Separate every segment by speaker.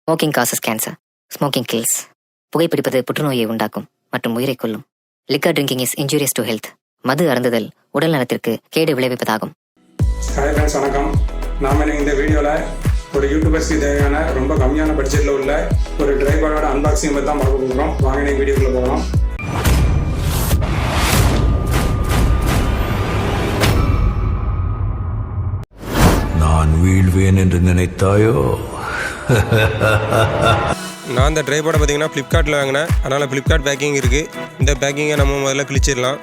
Speaker 1: Smoking causes cancer. Smoking kills. புகைப்பிடிப்பது புற்றுநோயை உண்டாக்கும் மற்றும் உயிரை கொல்லும். Liquor drinking is injurious to health. மது அருந்துதல் உடல் நலத்திற்கு கேடு விளைவிப்பதாகும்.
Speaker 2: ஹாய் ஃப்ரெண்ட்ஸ், வணக்கம். நாம இந்த வீடியோவில் ஒரு யூடியூபர்ஸ்க்கு தேவையான ரொம்ப கம்மியான பட்ஜெட்டில் உள்ள ஒரு ட்ரைபரோட அன்பாக்சிங் பற்றி தான் பார்க்க போகிறோம். வாங்க வீடியோக்குள்ளே போகலாம்.
Speaker 3: நான் வீழ்வேன் என்று நினைத்தாயோ?
Speaker 4: நான் இந்த ட்ரைபோர்டை பார்த்தீங்கன்னா ஃப்ளிப்கார்ட்டில் வாங்கினேன். அதனால் ஃப்ளிப்கார்ட் பேக்கிங் இருக்குது. இந்த பேக்கிங்கை நம்ம முதல்ல கிழிச்சிடலாம்.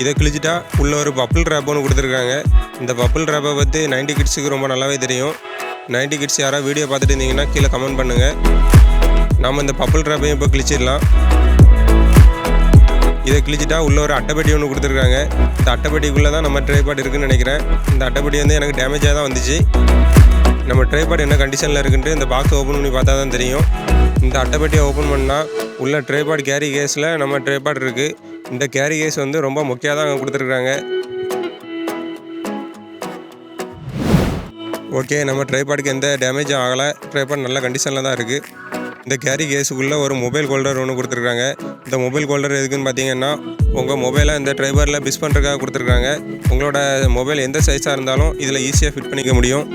Speaker 4: இதை கிழிச்சிட்டா உள்ள ஒரு பப்பிள் ரேப் ஒன்று கொடுத்துருக்காங்க. இந்த பப்பிள் ரேப்பை பற்றி 90 கிட்ஸுக்கு ரொம்ப நல்லாவே தெரியும். 90 கிட்ஸ் யாராவது வீடியோ பார்த்துட்டு இருந்தீங்கன்னா கீழே கமெண்ட் பண்ணுங்கள். நாம் இந்த பப்பிள் ரேப்பையும் இப்போ கிழிச்சிடலாம். இதை கிழிச்சிட்டா உள்ள ஒரு அட்டைப்பெட்டி ஒன்று கொடுத்துருக்காங்க. இந்த அட்டைப்பெட்டிக்குள்ளே தான் நம்ம ட்ரைபாட் இருக்குதுன்னு நினைக்கிறேன். இந்த அட்டைப்பெட்டி வந்து எனக்கு டேமேஜாக தான் வந்துச்சு. நம்ம ட்ரைபாட் என்ன கண்டிஷனில் இருக்குன்ட்டு இந்த பாக்ஸ் ஓப்பன் பண்ணி பார்த்தா தான் தெரியும். இந்த அட்டைப்பெட்டியை ஓப்பன் பண்ணால் உள்ள ட்ரைபாட் கேரி கேஸில் நம்ம ட்ரைபாட் இருக்குது. இந்த கேரி கேஸ் வந்து ரொம்ப முக்கியமாக தான் கொடுத்துருக்குறாங்க. ஓகே, நம்ம ட்ரைபாடுக்கு எந்த டேமேஜும் ஆகலை. ட்ரைபாட் நல்ல கண்டிஷனில் தான் இருக்குது. இந்த கேரி கேஸுக்குள்ளே ஒரு மொபைல் ஹோல்டர் ஒன்று கொடுத்துருக்காங்க. இந்த மொபைல் ஹோல்டர் எதுக்குன்னு பார்த்தீங்கன்னா, உங்கள் மொபைலை இந்த ட்ரைபரில் பிஸ் பண்ணுறதுக்காக கொடுத்துருக்காங்க. உங்களோட மொபைல் எந்த சைஸாக இருந்தாலும் இதில் ஈஸியாக ஃபிட் பண்ணிக்க முடியும்.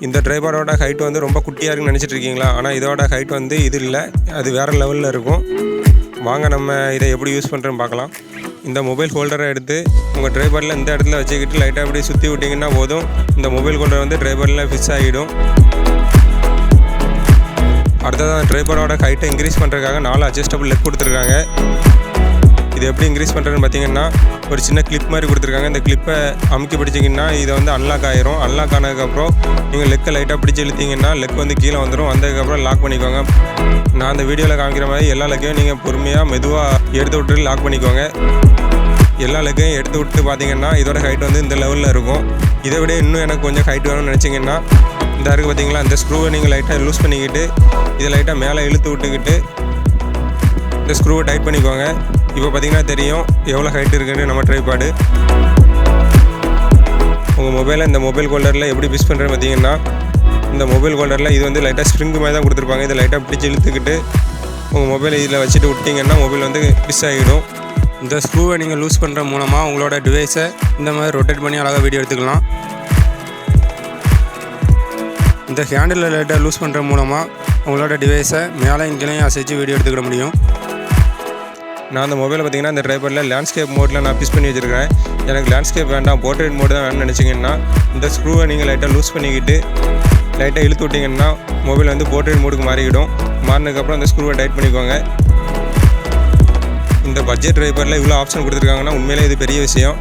Speaker 4: இந்த ட்ரைபரோட ஹைட் வந்து ரொம்ப குட்டியாக இருக்குன்னு நினச்சிட்டு இருக்கீங்களா? ஆனால் இதோட ஹைட் வந்து இது இல்லை, அது வேறு லெவலில் இருக்கும். வாங்க நம்ம இதை எப்படி யூஸ் பண்ணுறோன்னு பார்க்கலாம். இந்த மொபைல் ஹோல்டரை எடுத்து உங்கள் ட்ரைபரில் இந்த இடத்துல வச்சுக்கிட்டு லைட்டாக அப்படியே சுற்றி விட்டிங்கன்னா போதும். இந்த மொபைல் ஹோல்டர் வந்து ட்ரைபரில் ஃபிக்ஸ் ஆகிடும். அடுத்ததான் ட்ரைபரோட ஹைட்டை இன்க்ரீஸ் பண்ணுறதுக்காக 4 அட்ஜஸ்டபிள் லெக் கொடுத்துருக்காங்க. இது எப்படி இன்க்ரீஸ் பண்ணுறதுன்னு பார்த்தீங்கன்னா, ஒரு சின்ன கிளிப் மாதிரி கொடுத்துருக்காங்க. இந்த கிளிப்பை அமுக்கி பிடிச்சிங்கன்னா இதை வந்து அன்லாக் ஆயிரும். அன்லாக் ஆனதுக்கப்புறம் நீங்கள் லெக்கை லைட்டாக பிடிச்சி இழுத்தீங்கன்னா லெக் வந்து கீழே வந்துடும். வந்ததுக்கப்புறம் லாக் பண்ணிக்கோங்க. நான் அந்த வீடியோவில் காமிக்கிற மாதிரி எல்லா லெக்கையும் நீங்கள் பொறுமையாக மெதுவாக எடுத்து விட்டு லாக் பண்ணிக்கோங்க. எல்லா லெக்கையும் எடுத்து விட்டு பார்த்தீங்கன்னா இதோட ஹைட் வந்து இந்த லெவலில் இருக்கும். இதை விட இன்னும் எனக்கு கொஞ்சம் ஹைட் வேணும்னு நினச்சிங்கன்னா, இந்த இருக்குது பார்த்தீங்களா, இந்த ஸ்க்ரூவை நீங்கள் லைட்டாக லூஸ் பண்ணிக்கிட்டு இதை லைட்டாக மேலே இழுத்து விட்டுக்கிட்டு இந்த ஸ்க்ரூவை டைட் பண்ணிக்கோங்க. இப்போ பார்த்தீங்கன்னா தெரியும் எவ்வளோ ஹைட் இருக்குன்னு நம்ம ட்ரைபாடு. உங்கள் மொபைலை இந்த மொபைல் ஹோல்டரில் எப்படி ஃபிக்ஸ் பண்ணுறேன்னு பார்த்தீங்கன்னா, இந்த மொபைல் ஹோல்டரில் இது வந்து லைட்டாக ஸ்ப்ரிங் மாதிரி தான் கொடுத்துருப்பாங்க. இதை லைட்டாக பிடிச்சி இழுத்துக்கிட்டு உங்கள் மொபைலை இதில் வச்சுட்டு விட்டிங்கன்னா மொபைல் வந்து ஃபிக்ஸ் ஆகிடும். இந்த ஸ்க்ரூவை நீங்கள் லூஸ் பண்ணுற மூலமாக உங்களோட டிவைஸை இந்த மாதிரி ரொட்டேட் பண்ணி அழகாக வீடியோ எடுத்துக்கலாம். இந்த ஹேண்டில் லைட்டாக லூஸ் பண்ணுற மூலமாக உங்களோட டிவைஸை மேலே கீழேயும் அசைச்சு வீடியோ எடுத்துக்கிட முடியும். நான் அந்த மொபைலை பார்த்தீங்கன்னா இந்த ட்ரைபரில் லேண்ட்ஸ்கேப் மோடில் நான் ஃபிக்ஸ் பண்ணி வச்சுருக்கேன். எனக்கு லேண்ட்ஸ்கேப் வேண்டாம், போர்ட்ரேட் மோடு தான் வேணும்னு நினச்சிங்கன்னா இந்த ஸ்க்ரூவை நீங்கள் லைட்டாக லூஸ் பண்ணிக்கிட்டு லைட்டாக இழுத்து விட்டிங்கன்னா மொபைல் வந்து போர்ட்ரேட் மோடுக்கு மாறிக்கிடும். மாறினதுக்கப்புறம் அந்த ஸ்க்ரூவை டைட் பண்ணிக்கோங்க. இந்த பட்ஜெட் ட்ரைபரில் இவ்வளோ ஆப்ஷன் கொடுத்துருக்காங்கன்னா உண்மையிலே இது பெரிய விஷயம்.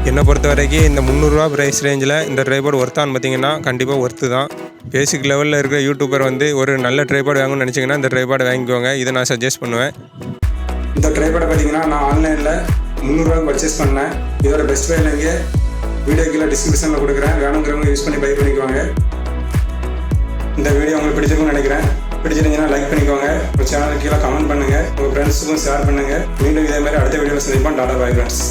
Speaker 4: என்னை பொறுத்த வரைக்கும் இந்த 300 ரூபா ப்ரைஸ் ரேஞ்சில் இந்த ட்ரைபாட் ஒர்த்தான்னு பார்த்தீங்கன்னா கண்டிப்பாக ஒர்த்து தான். பேசிக் லெவலில் இருக்கிற யூடியூபர் வந்து ஒரு நல்ல ட்ரைபாட் வாங்கணும்னு நினச்சிங்கன்னா இந்த ட்ரைபாட் வாங்கிக்கோங்க. இதை நான் சஜஸ்ட் பண்ணுவேன்.
Speaker 2: இந்த ட்ரைபாடை பார்த்தீங்கன்னா நான் ஆன்லைனில் 300 ரூபாய்க்கு பர்ச்சேஸ் பண்ணேன். இதோட பெஸ்ட் ப்ரைஸ் இங்கே வீடியோ கீழே டிஸ்கிரிப்ஷனில் கொடுக்குறேன். வேணுங்கிறவங்க யூஸ் பண்ணி பை பண்ணிக்குவாங்க. இந்த வீடியோ உங்களுக்கு பிடிச்சிருக்குன்னு நினைக்கிறேன். பிடிச்சிருந்தீங்கன்னா லைக் பண்ணிக்கோங்க. உங்கள் சேனலுக்கு கீழே கமெண்ட் பண்ணுங்கள். உங்கள் ஃப்ரெண்ட்ஸுக்கும் ஷேர் பண்ணுங்கள். மீண்டும் இதே மாதிரி அடுத்த வீடியோவில் சந்திப்போம். Tata, bye friends.